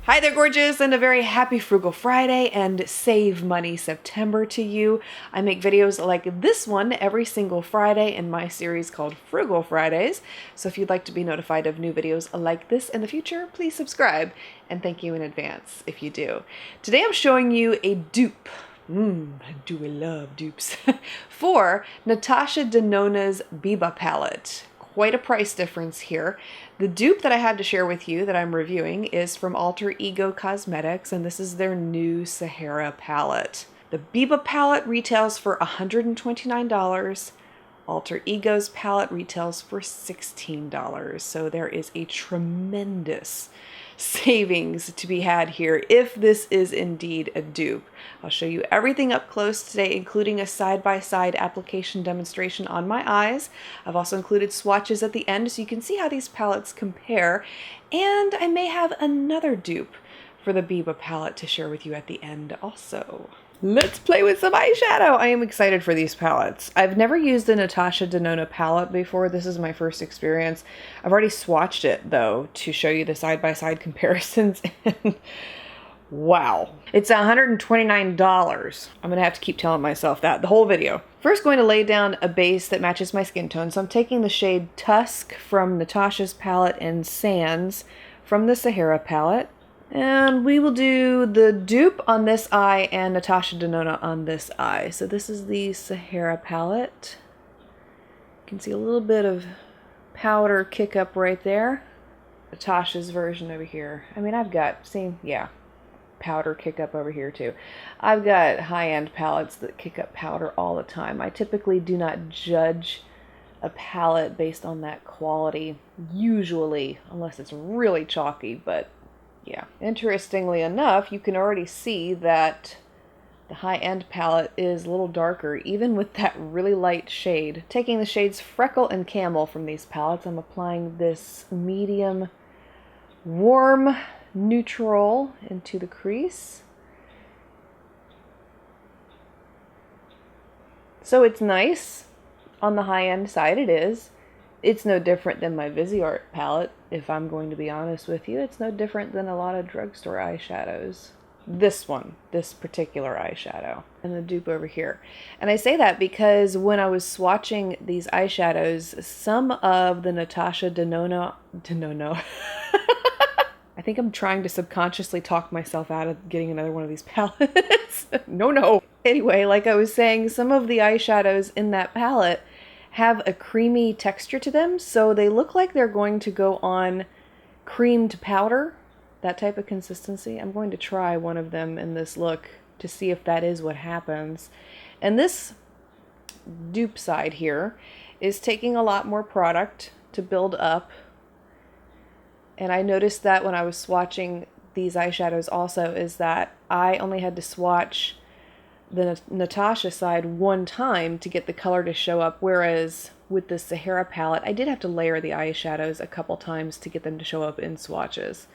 Hi there, gorgeous, and a very happy Frugal Friday and Save Money September to you. I make videos like this one every single Friday in my series called Frugal Fridays. So if you'd like to be notified of new videos like this in the future, please subscribe, and thank you in advance if you do. Today I'm showing you a dupe. Do we love dupes? For Natasha Denona's Biba palette. Quite a price difference here. The dupe that I have to share with you that I'm reviewing is from Alter Ego Cosmetics, and this is their new Sahara palette. The Biba palette retails for $129. Alter Ego's palette retails for $16. So there is a tremendous savings to be had here if this is indeed a dupe. I'll show you everything up close today, including a side-by-side application demonstration on my eyes. I've also included swatches at the end so you can see how these palettes compare, and I may have another dupe for the Biba palette to share with you at the end also. Let's play with some eyeshadow! I am excited for these palettes. I've never used a Natasha Denona palette before. This is my first experience. I've already swatched it, though, to show you the side-by-side comparisons. Wow. It's $129. I'm going to have to keep telling myself that the whole video. First, going to lay down a base that matches my skin tone. So I'm taking the shade Tusk from Natasha's palette and Sands from the Sahara palette. And we will do the dupe on this eye and Natasha Denona on this eye. So this is the Sahara palette. You can see a little bit of powder kick up right there. Natasha's version over here. I mean, I've got, powder kick up over here too. I've got high-end palettes that kick up powder all the time. I typically do not judge a palette based on that quality, usually, unless it's really chalky, but yeah. Interestingly enough, you can already see that the high-end palette is a little darker, even with that really light shade. Taking the shades Freckle and Camel from these palettes, I'm applying this medium warm neutral into the crease. So it's nice. On the high-end side, it is. It's no different than my Viseart palette, if I'm going to be honest with you. It's no different than a lot of drugstore eyeshadows. This one, this particular eyeshadow, and the dupe over here. And I say that because when I was swatching these eyeshadows, some of the Natasha Denona I think I'm trying to subconsciously talk myself out of getting another one of these palettes. No. Anyway, like I was saying, some of the eyeshadows in that palette have a creamy texture to them, so they look like they're going to go on creamed powder, that type of consistency. I'm going to try one of them in this look to see if that is what happens. And this dupe side here is taking a lot more product to build up. And I noticed that when I was swatching these eyeshadows also, is that I only had to swatch the Natasha side one time to get the color to show up, whereas with the Sahara palette, I did have to layer the eyeshadows a couple times to get them to show up in swatches.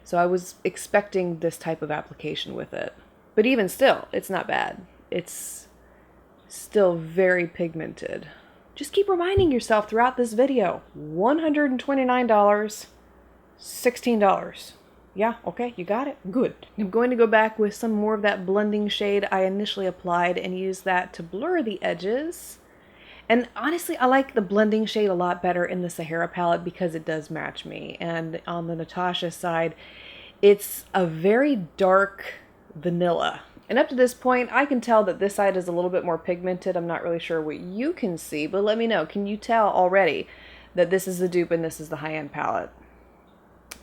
So I was expecting this type of application with it. But even still, it's not bad. It's still very pigmented. Just keep reminding yourself throughout this video, $129, $16. Yeah, okay, you got it. Good. I'm going to go back with some more of that blending shade I initially applied and use that to blur the edges. And honestly, I like the blending shade a lot better in the Sahara palette because it does match me. And on the Natasha side, it's a very dark vanilla. And up to this point, I can tell that this side is a little bit more pigmented. I'm not really sure what you can see, but let me know. Can you tell already that this is the dupe and this is the high-end palette?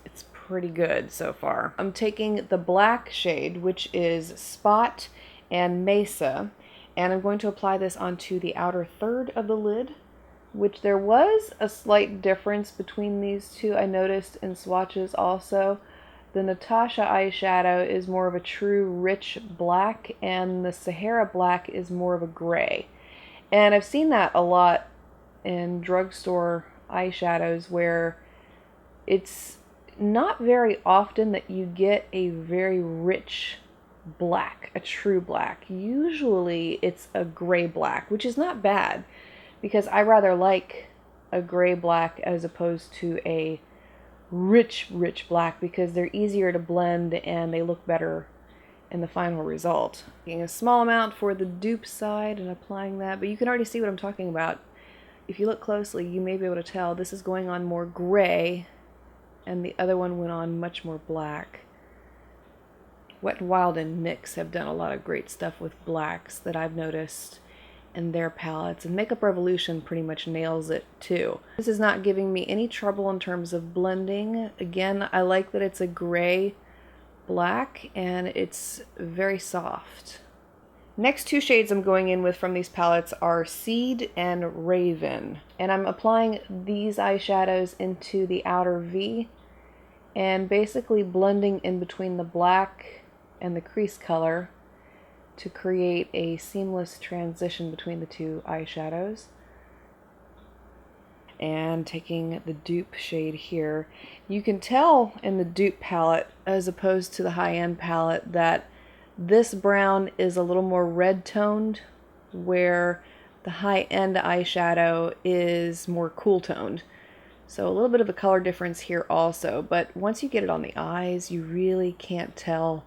It's pretty good so far. I'm taking the black shade, which is Spot and Mesa, and I'm going to apply this onto the outer third of the lid, which there was a slight difference between these two. I noticed in swatches also. The Natasha eyeshadow is more of a true rich black, and the Sahara black is more of a gray. And I've seen that a lot in drugstore eyeshadows where it's not very often that you get a very rich black, a true black. Usually it's a gray black, which is not bad because I rather like a gray black as opposed to a rich black, because they're easier to blend and they look better in the final result. Taking a small amount for the dupe side and applying that, but you can already see what I'm talking about. If you look closely, you may be able to tell this is going on more gray and the other one went on much more black. Wet n Wild and NYX have done a lot of great stuff with blacks that I've noticed in their palettes, and Makeup Revolution pretty much nails it too. This is not giving me any trouble in terms of blending. Again, I like that it's a gray black and it's very soft. Next two shades I'm going in with from these palettes are Seed and Raven, and I'm applying these eyeshadows into the outer V and basically blending in between the black and the crease color to create a seamless transition between the two eyeshadows. And taking the dupe shade here, you can tell in the dupe palette as opposed to the high-end palette that this brown is a little more red toned, where the high-end eyeshadow is more cool toned. So a little bit of a color difference here also, but once you get it on the eyes, you really can't tell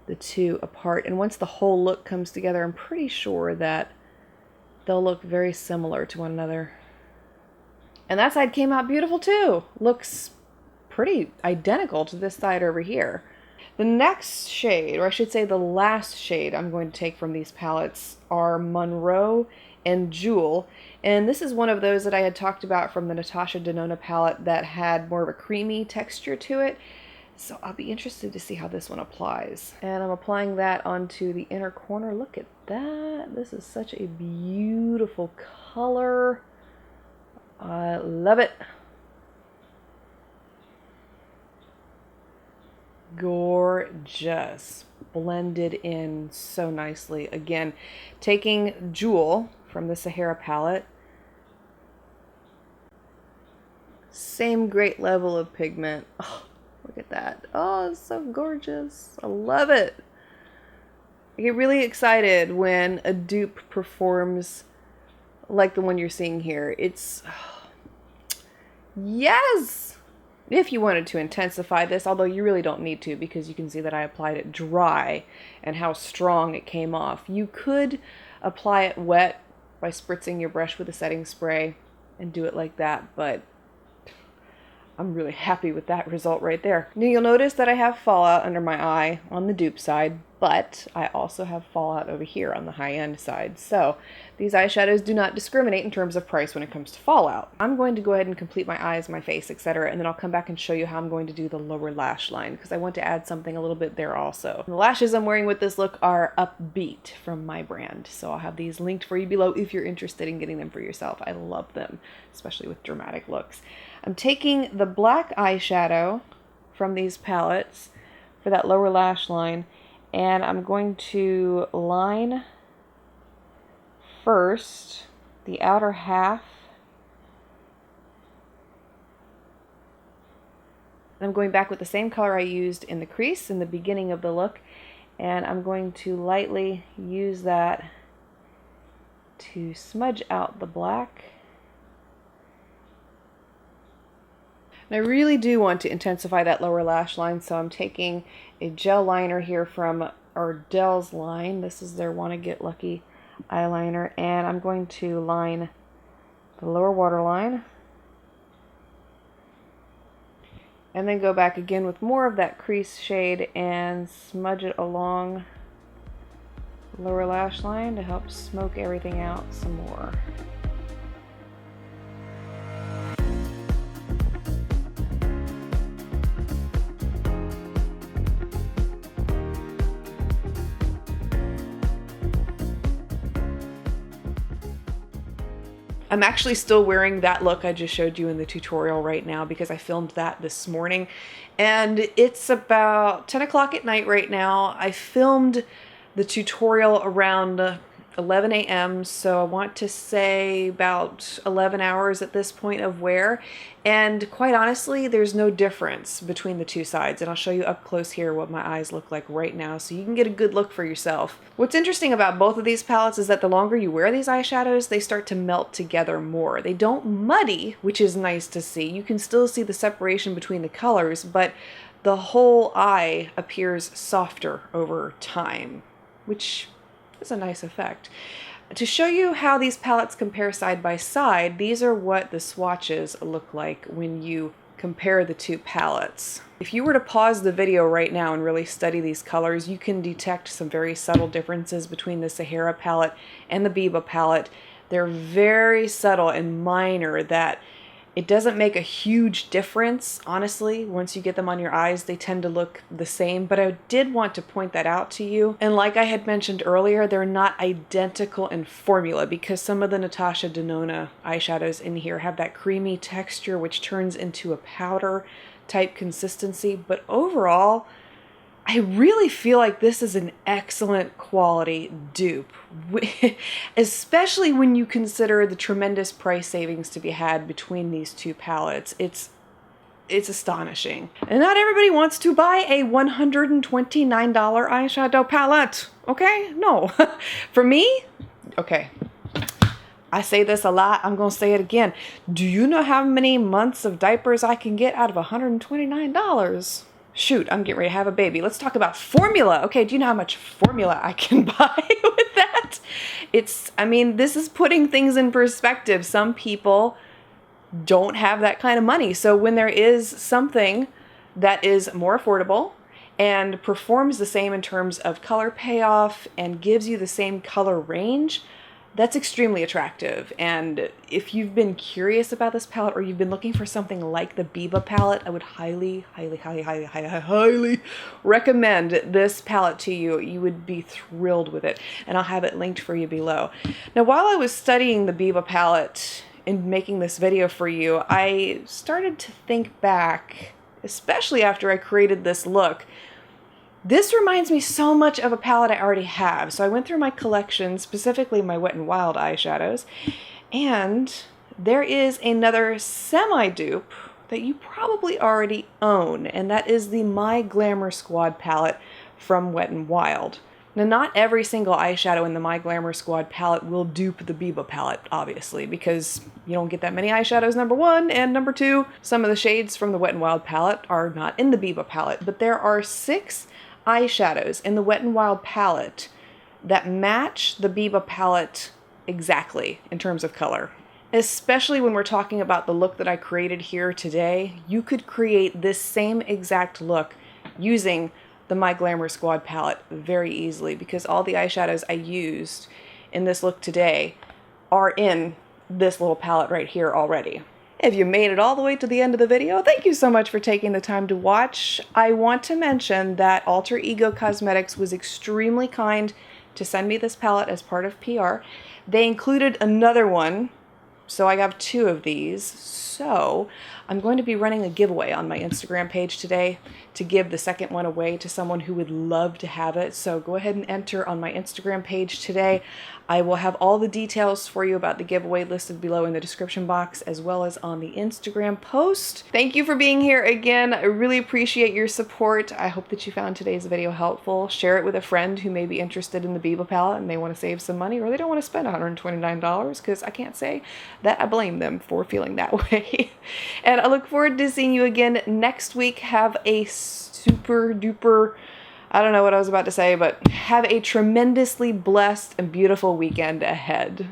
the two apart. And once the whole look comes together, I'm pretty sure that they'll look very similar to one another. And that side came out beautiful too. Looks pretty identical to this side over here. The next shade, or I should say the last shade I'm going to take from these palettes, are Monroe and Jewel. And this is one of those that I had talked about from the Natasha Denona palette that had more of a creamy texture to it. So I'll be interested to see how this one applies. And I'm applying that onto the inner corner. Look at that. This is such a beautiful color. I love it. Gorgeous. Blended in so nicely. Again, taking Jewel from the Sahara palette. Same great level of pigment. Oh, look at that. Oh, it's so gorgeous. I love it. I get really excited when a dupe performs like the one you're seeing here. It's... yes! If you wanted to intensify this, although you really don't need to because you can see that I applied it dry and how strong it came off. You could apply it wet by spritzing your brush with a setting spray and do it like that, but I'm really happy with that result right there. Now you'll notice that I have fallout under my eye on the dupe side, but I also have fallout over here on the high-end side. So these eyeshadows do not discriminate in terms of price when it comes to fallout. I'm going to go ahead and complete my eyes, my face, etc., and then I'll come back and show you how I'm going to do the lower lash line, because I want to add something a little bit there also. The lashes I'm wearing with this look are Upbeat from my brand, so I'll have these linked for you below if you're interested in getting them for yourself. I love them, especially with dramatic looks. I'm taking the black eyeshadow from these palettes for that lower lash line, and I'm going to line first the outer half. I'm going back with the same color I used in the crease in the beginning of the look, and I'm going to lightly use that to smudge out the black. And I really do want to intensify that lower lash line, so I'm taking a gel liner here from Ardell's line. This is their Wanna Get Lucky eyeliner, and I'm going to line the lower waterline. And then go back again with more of that crease shade and smudge it along the lower lash line to help smoke everything out some more. I'm actually still wearing that look I just showed you in the tutorial right now because I filmed that this morning, and it's about 10 o'clock at night right now. I filmed the tutorial around 11 a.m. So I want to say about 11 hours at this point of wear. And quite honestly, there's no difference between the two sides. And I'll show you up close here what my eyes look like right now so you can get a good look for yourself. What's interesting about both of these palettes is that the longer you wear these eyeshadows, they start to melt together more. They don't muddy, which is nice to see. You can still see the separation between the colors, but the whole eye appears softer over time, which is a nice effect. To show you how these palettes compare side by side, these are what the swatches look like when you compare the two palettes. If you were to pause the video right now and really study these colors, you can detect some very subtle differences between the Sahara palette and the Biba palette. They're very subtle and minor that it doesn't make a huge difference, honestly. Once you get them on your eyes, they tend to look the same, but I did want to point that out to you. And like I had mentioned earlier, they're not identical in formula because some of the Natasha Denona eyeshadows in here have that creamy texture which turns into a powder type consistency, but overall, I really feel like this is an excellent quality dupe, especially when you consider the tremendous price savings to be had between these two palettes. It's astonishing. And not everybody wants to buy a $129 eyeshadow palette, okay? No. For me, okay, I say this a lot, I'm gonna say it again. Do you know how many months of diapers I can get out of $129? Shoot, I'm getting ready to have a baby. Let's talk about formula. Okay, do you know how much formula I can buy with that? I mean, this is putting things in perspective. Some people don't have that kind of money. So when there is something that is more affordable and performs the same in terms of color payoff and gives you the same color range, that's extremely attractive. And if you've been curious about this palette or you've been looking for something like the Biba palette, I would highly recommend this palette to you. You would be thrilled with it, and I'll have it linked for you below. Now, while I was studying the Biba palette and making this video for you, I started to think back, especially after I created this look. This reminds me so much of a palette I already have. So I went through my collection, specifically my Wet n Wild eyeshadows, and there is another semi-dupe that you probably already own, and that is the My Glamour Squad palette from Wet n Wild. Now, not every single eyeshadow in the My Glamour Squad palette will dupe the Biba palette, obviously, because you don't get that many eyeshadows, number one, and number two, some of the shades from the Wet n Wild palette are not in the Biba palette, but there are 6 eyeshadows in the Wet n Wild palette that match the Biba palette exactly in terms of color. Especially when we're talking about the look that I created here today, you could create this same exact look using the My Glamour Squad palette very easily because all the eyeshadows I used in this look today are in this little palette right here already. If you made it all the way to the end of the video, thank you so much for taking the time to watch. I want to mention that Alter Ego Cosmetics was extremely kind to send me this palette as part of PR. They included another one, so I got 2 of these. So I'm going to be running a giveaway on my Instagram page today to give the second one away to someone who would love to have it. So go ahead and enter on my Instagram page today. I will have all the details for you about the giveaway listed below in the description box as well as on the Instagram post. Thank you for being here again. I really appreciate your support. I hope that you found today's video helpful. Share it with a friend who may be interested in the Biba palette and they want to save some money or they don't want to spend $129 because I can't say that I blame them for feeling that way. And I look forward to seeing you again next week. Have a super duper, I don't know what I was about to say, but have a tremendously blessed and beautiful weekend ahead.